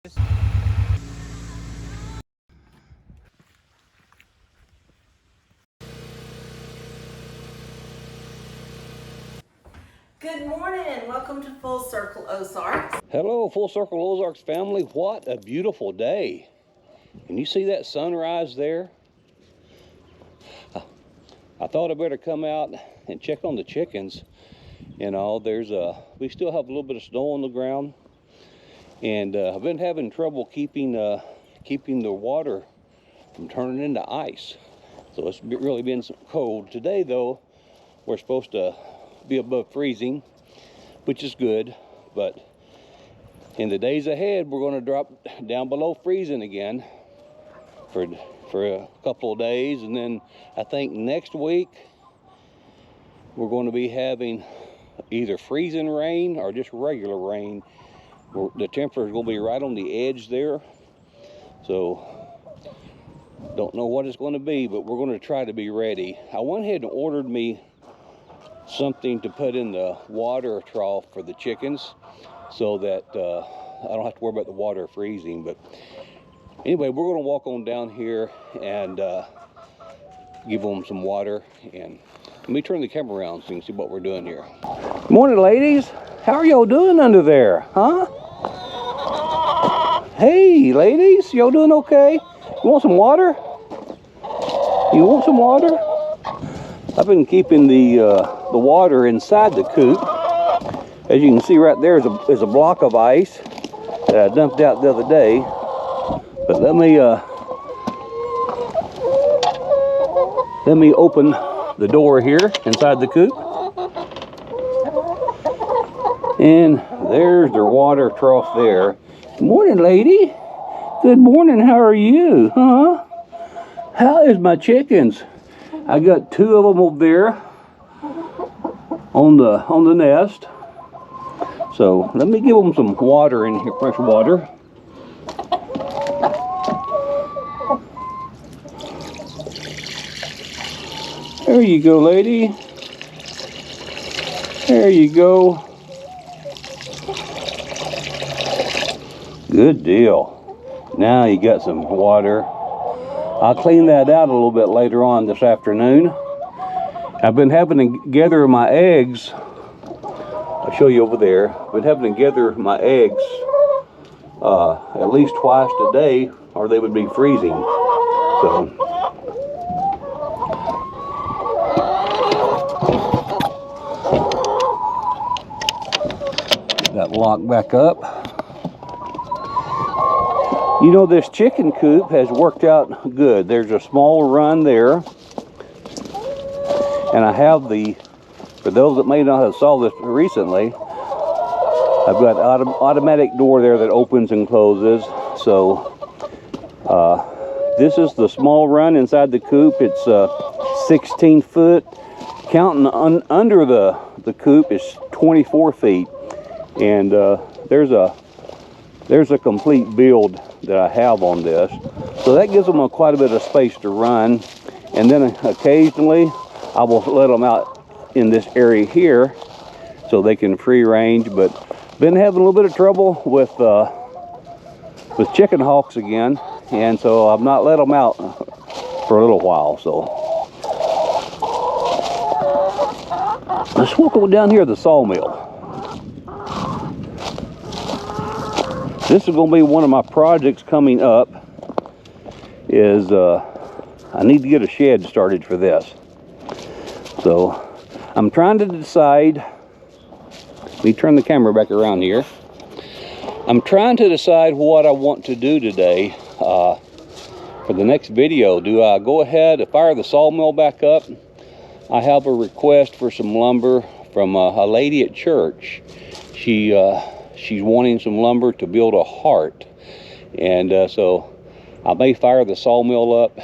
Good morning and welcome to Full Circle Ozarks. Hello, Full Circle Ozarks family. What a beautiful day. Can you see that sunrise there? I thought I better come out and check on the chickens. You know, we still have a little bit of snow on the ground, and I've been having trouble keeping the water from turning into ice. So it's really been cold. Today though, we're supposed to be above freezing, which is good, but in the days ahead we're going to drop down below freezing again for a couple of days, and then I think next week we're going to be having either freezing rain or just regular rain. The temperature is going to be right on the edge there, so don't know what it's going to be, but we're going to try to be ready. I went ahead and ordered me something to put in the water trough for the chickens so that I don't have to worry about the water freezing. But anyway, we're going to walk on down here and give them some water. And let me turn the camera around so you can see what we're doing here. Morning, ladies. How are y'all doing under there, huh? Hey, ladies, y'all doing okay? You want some water? You want some water? I've been keeping the water inside the coop. As you can see right there is a block of ice that I dumped out the other day. But let me open the door here inside the coop. And there's their water trough there. Good morning, lady. Good morning. How are you? Huh? How is my chickens? I got two of them over there on the nest. So let me give them some water in here, fresh water. There you go, lady. There you go. Good deal. Now you got some water. I'll clean that out a little bit later on this afternoon. I've been having to gather my eggs. I'll show you over there. I've been having to gather my eggs at least twice a day, or they would be freezing. So that lock back up. You know, this chicken coop has worked out good. There's a small run there, and I have for those that may not have saw this recently, I've got automatic door there that opens and closes. So this is the small run inside the coop. It's 16 foot. Counting under the coop is 24 feet, and there's a complete build that I have on this, so that gives them quite a bit of space to run. And then occasionally I will let them out in this area here so they can free range. But been having a little bit of trouble with chicken hawks again, and so I've not let them out for a little while. So let's walk on down here to the sawmill. This is going to be one of my projects coming up. I need to get a shed started for this. So I'm trying to decide. Let me turn the camera back around here. I'm trying to decide what I want to do today for the next video. Do I go ahead and fire the sawmill back up? I have a request for some lumber from a lady at church. She's wanting some lumber to build a heart, and so I may fire the sawmill up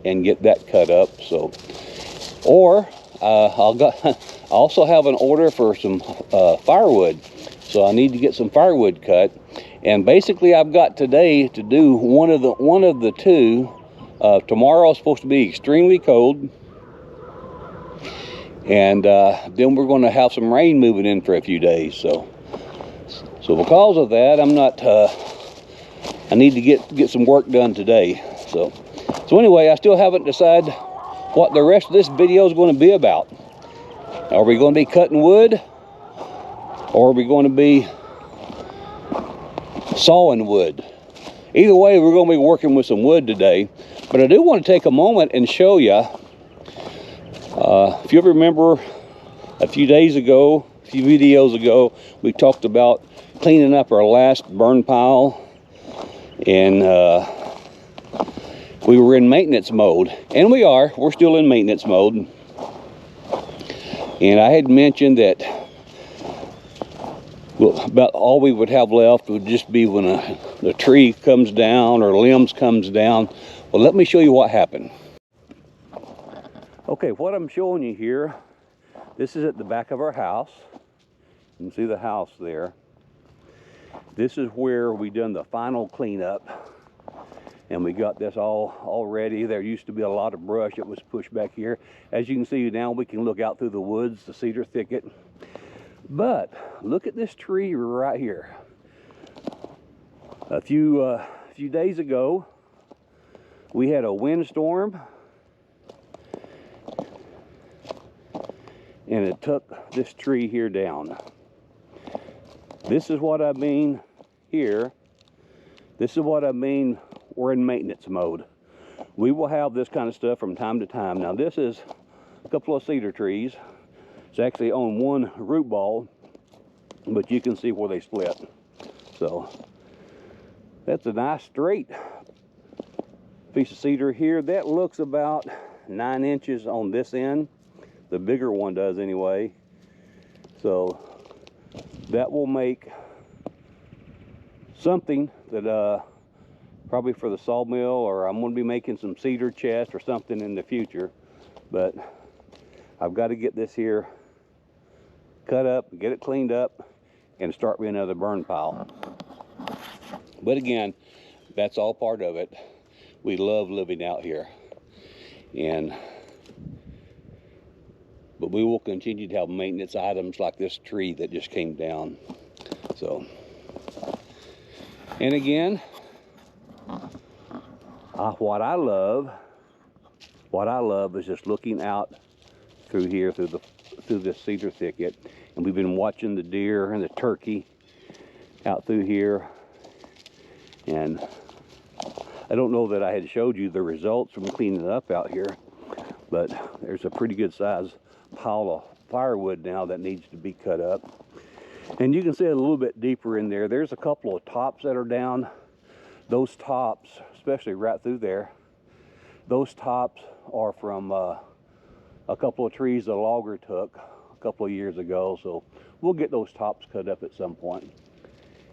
and get that cut up. So, or I also have an order for some firewood, so I need to get some firewood cut. And basically, I've got today to do one of the two. Tomorrow is supposed to be extremely cold, and then we're going to have some rain moving in for a few days. So because of that, I'm not I need to get some work done today. So anyway, I still haven't decided what the rest of this video is going to be about. Are we going to be cutting wood, or are we going to be sawing wood? Either way, we're going to be working with some wood today. But I do want to take a moment and show you, if you remember a few videos ago, we talked about cleaning up our last burn pile, and we were in maintenance mode, and we're still in maintenance mode. And I had mentioned that, well, about all we would have left would just be when a tree comes down or limbs comes down. Well, let me show you what happened. Okay, what I'm showing you here, this is at the back of our house. You can see the house there. This is where we done the final cleanup, and we got this all ready. There used to be a lot of brush that was pushed back here. As you can see now, we can look out through the woods, the cedar thicket. But look at this tree right here. A few days ago, we had a windstorm, and it took this tree here down. This is what I mean here. This is what I mean we're in maintenance mode. We will have this kind of stuff from time to time. Now this is a couple of cedar trees. It's actually on one root ball, but you can see where they split. So that's a nice straight piece of cedar here. That looks about 9 inches on this end. The bigger one does anyway. So that will make something that probably for the sawmill, or I'm going to be making some cedar chest or something in the future. But I've got to get this here cut up, get it cleaned up, and start me another burn pile. But again, that's all part of it. We love living out here, but we will continue to have maintenance items like this tree that just came down. So, and again, what I love is just looking out through here, through this cedar thicket. And we've been watching the deer and the turkey out through here. And I don't know that I had showed you the results from cleaning it up out here, but there's a pretty good size pile of firewood now that needs to be cut up. And you can see a little bit deeper in there. There's a couple of tops that are down. Those tops, especially right through there, those tops are from a couple of trees the logger took a couple of years ago. So we'll get those tops cut up at some point.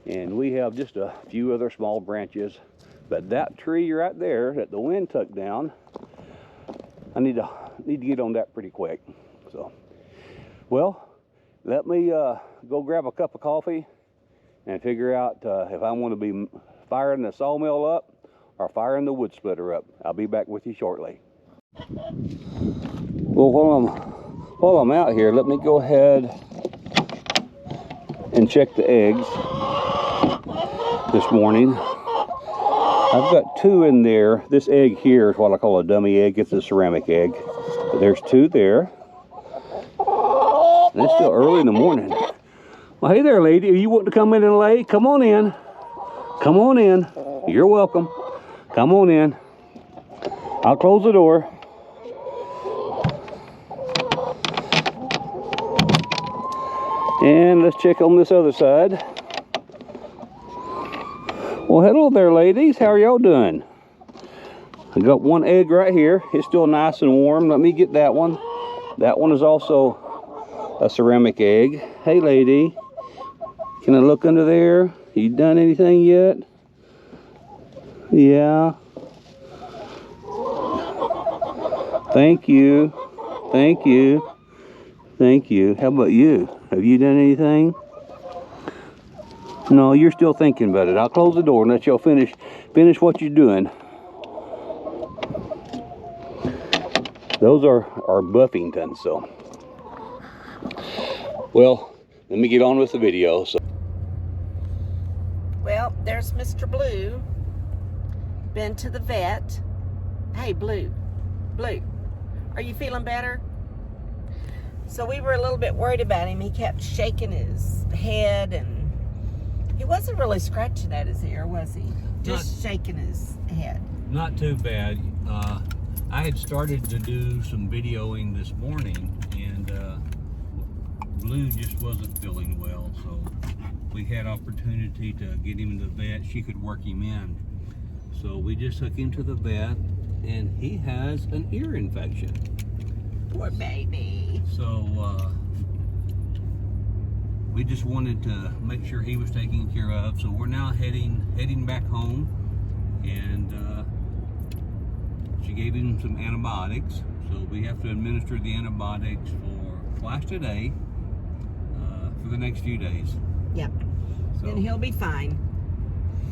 And we have just a few other small branches. But that tree right there that the wind took down, I need to get on that pretty quick. So, well, let me go grab a cup of coffee and figure out if I want to be firing the sawmill up or firing the wood splitter up. I'll be back with you shortly. Well, while I'm out here, let me go ahead and check the eggs this morning. I've got 2 in there. This egg here is what I call a dummy egg. It's a ceramic egg. But there's 2 there. And it's still early in the morning. Well, hey there, lady. Are you wanting to come in and lay? Come on in. Come on in. You're welcome. Come on in. I'll close the door. And let's check on this other side. Well, hello there, ladies. How are y'all doing? I got 1 egg right here. It's still nice and warm. Let me get that one. That one is also a ceramic egg. Hey, lady. Can I look under there? You done anything yet? Yeah. Thank you. Thank you. Thank you. How about you? Have you done anything? No, you're still thinking about it. I'll close the door and let y'all finish what you're doing. Those are Buffingtons, so. Well, let me get on with the video. So. Well, there's Mr. Blue. Been to the vet. Hey, Blue, are you feeling better? So we were a little bit worried about him. He kept shaking his head, and he wasn't really scratching at his ear, was he? Just shaking his head. Not too bad. I had started to do some videoing this morning, and Blue just wasn't feeling well, so we had opportunity to get him to the vet. She could work him in. So we just took him to the vet, and he has an ear infection. Poor baby. So we just wanted to make sure he was taken care of. So we're now heading back home, and she gave him some antibiotics. So we have to administer the antibiotics for twice a day for the next few days. Yep. So, And he'll be fine.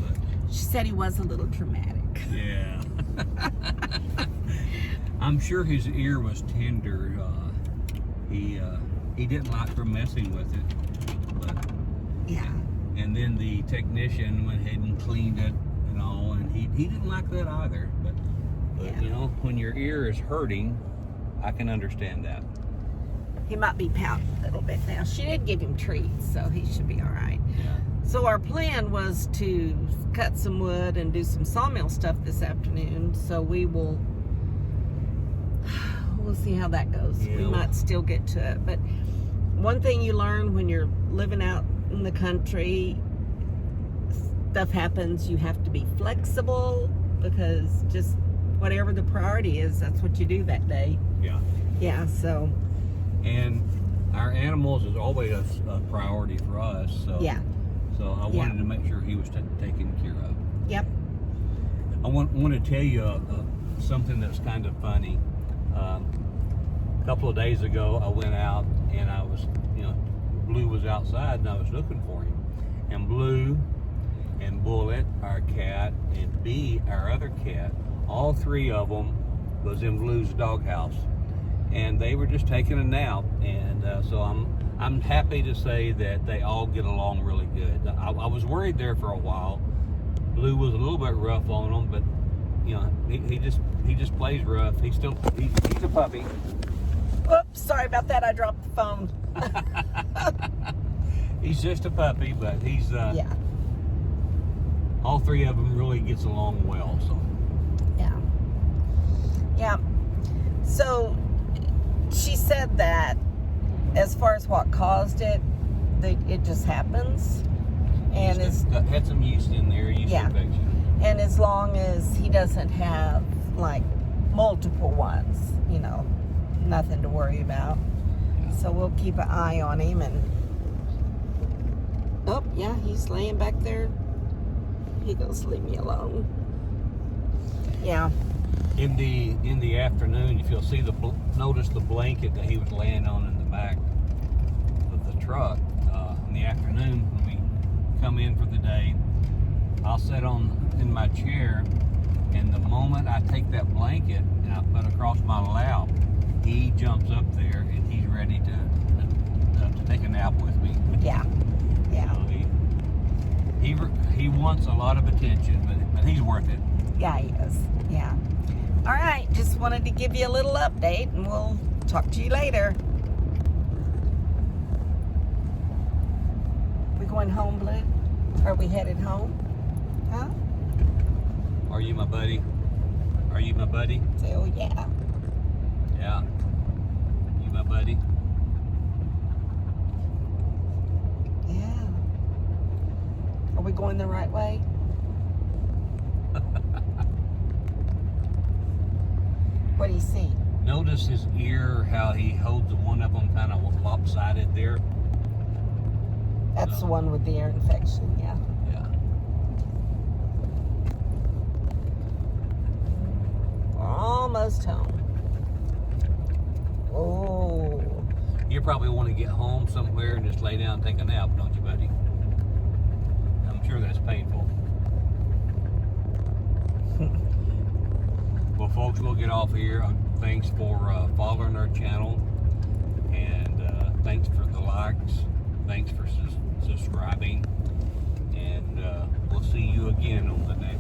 but, She said he was a little dramatic. yeah. I'm sure his ear was tender. He didn't like her messing with it, but Yeah. and then the technician went ahead and cleaned it and all, and he didn't like that either. But Yeah. you know, when your ear is hurting, I can understand that. He might be pouting a little bit now. She did give him treats, so he should be all right. Yeah. So our plan was to cut some wood and do some sawmill stuff this afternoon. So we'll see how that goes. Yeah. We might still get to it. But one thing you learn when you're living out in the country, stuff happens. You have to be flexible, because just whatever the priority is, that's what you do that day. Yeah. Yeah, so And our animals is always a priority for us. So yeah. So I wanted to make sure he was taken care of. Yep. I want to tell you something that's kind of funny. A couple of days ago, I went out and I was, Blue was outside and I was looking for him. And Blue and Bullet, our cat, and Bee, our other cat, all three of them was in Blue's doghouse. And they were just taking a nap. And so I'm happy to say that they all get along really good. I was worried there for a while. Blue was a little bit rough on them, but he just plays rough. He's a puppy. Oops, sorry about that. I dropped the phone. He's just a puppy, but he's Yeah. all three of them really gets along well. So Yeah. Yeah. So she said that as far as what caused it, it just happens. And had some yeast in there, yeast Yeah. infection. and as long as he doesn't have like multiple ones, nothing to worry about. So we'll keep an eye on him. And oh yeah, he's laying back there. He goes, leave me alone. Yeah. In the afternoon, if you'll see notice the blanket that he was laying on in the back of the truck. In the afternoon, when we come in for the day, I'll sit in my chair, and the moment I take that blanket and I put it across my lap, he jumps up there and he's ready to take a nap with me. Yeah. Yeah. So he wants a lot of attention, but he's worth it. Yeah, he is. Yeah. All right. Just wanted to give you a little update, and we'll talk to you later. We going home, Blue? Are we headed home? Huh? Are you my buddy? Are you my buddy? Say, oh, yeah. Yeah. You my buddy? Yeah. Are we going the right way? What do you see? Notice his ear, how he holds the one of them kind of lopsided there. That's the one with the ear infection, yeah. Yeah. We're almost home. Oh. You probably want to get home somewhere and just lay down and take a nap, don't you, buddy? I'm sure that's painful. Well, folks, we'll get off here. Thanks for following our channel, and thanks for the likes. Thanks for subscribing, and we'll see you again on the next